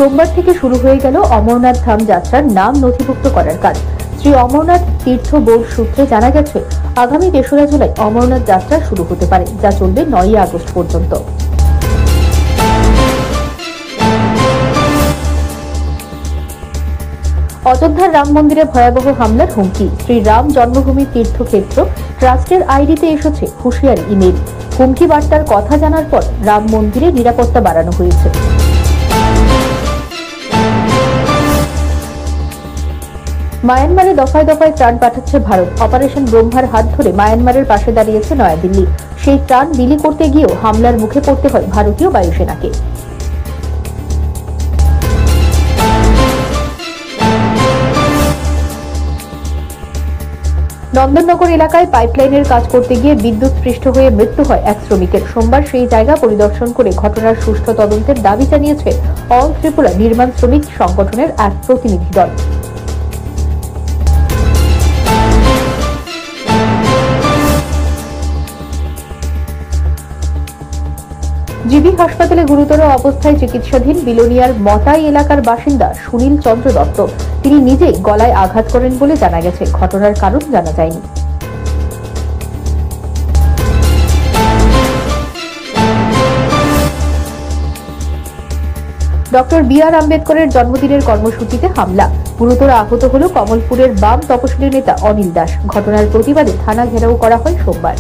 সোমবার থেকে শুরু হয়ে গেল অমরনাথ ধাম যাত্রার নাম নথিভুক্ত করার কাজ। শ্রী অমরনাথ তীর্থ বোর্ড সূত্রে জানা গেছে, আগামী ৩রা জুলাই অমরনাথ যাত্রা শুরু হতে পারে, যা চলবে ৯ই আগস্ট পর্যন্ত। অযোধ্যার রাম মন্দিরে ভয়াবহ হামলার হুমকি। শ্রী রাম জন্মভূমি তীর্থক্ষেত্র ট্রাস্টের আইডিতে এসেছে হুঁশিয়ারি ইমেল। হুমকি বার্তার কথা জানার পর রাম মন্দিরে নিরাপত্তা বাড়ানো হয়েছে। মায়ানমারে দফায় দফায় ত্রাণ পাঠাচ্ছে ভারত। অপারেশন ব্রহ্মার হাত ধরে মায়ানমারের পাশে দাঁড়িয়েছে নয়াদিল্লি। সেই ত্রাণ বিলি করতে গিয়েও হামলার মুখে পড়তে হয় ভারতীয় বায়ুসেনাকে। নন্দননগর এলাকায় পাইপলাইনের কাজ করতে গিয়ে বিদ্যুৎস্পৃষ্ট হয়ে মৃত্যু হয় এক শ্রমিকের। সোমবার সেই জায়গা পরিদর্শন করে ঘটনার সুষ্ঠু তদন্তের দাবি জানিয়েছে অল ত্রিপুরা নির্মাণ শ্রমিক সংগঠনের এক প্রতিনিধি দল। জিবি হাসপাতালে গুরুতর অবস্থায় চিকিৎসাধীন বিলোনিয়ার মতাই এলাকার বাসিন্দা সুনীল চন্দ্র দত্ত। তিনি নিজেই গলায় আঘাত করেন বলে জানা গেছে। ঘটনার কারণ জানা যায়নি। ডক্টর বি আর আম্বেদকরের জন্মদিনের কর্মসূচিতে হামলা। গুরুতর আহত হল কমলপুরের বাম তপশিলি নেতা অনিল দাস। ঘটনার প্রতিবাদে থানা ঘেরাও করা হয় সোমবার।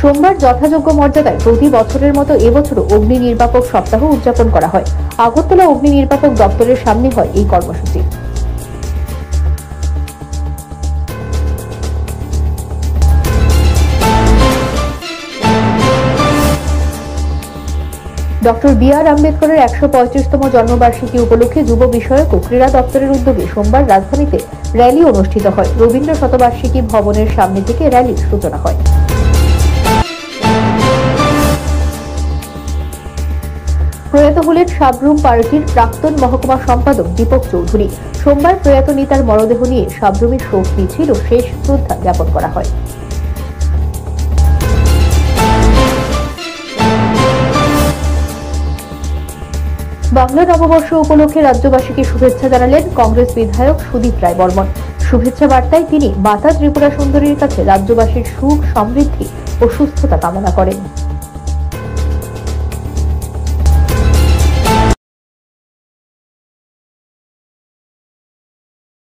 সোমবার যথাযোগ্য মর্যাদায় প্রতি বছরের মতো এবছরও অগ্নি নির্বাপক সপ্তাহ উদযাপন করা হয়। আগরতলা অগ্নি নির্বাপক দপ্তরের সামনে হয় এই কর্মসূচি। ডক্টর বি আর আম্বেদকরের ১৩৫তম জন্মবার্ষিকী উপলক্ষে যুব বিষয়ক ও ক্রীড়া দপ্তরের উদ্যোগে সোমবার রাজধানীতে র্যালি অনুষ্ঠিত হয়। রবীন্দ্র শতবার্ষিকী ভবনের সামনে থেকে র্যালির সূচনা হয়। প্রয়াত হলেন সাবরুম পার্টির প্রাক্তন মহকুমা সম্পাদক দীপক চৌধুরী। সোমবার প্রয়াত নেতার মরদেহ নিয়ে সাবরুমের শোক মিছিল ও শেষ শ্রদ্ধা জ্ঞাপন করা হয়। বাংলা নববর্ষ উপলক্ষে রাজ্যবাসীকে শুভেচ্ছা জানালেন কংগ্রেস বিধায়ক সুদীপ রায় বর্মন। শুভেচ্ছা বার্তায় তিনি মাতা ত্রিপুরা সুন্দরীর কাছে রাজ্যবাসীর সুখ, সমৃদ্ধি ও সুস্থতা কামনা করেন।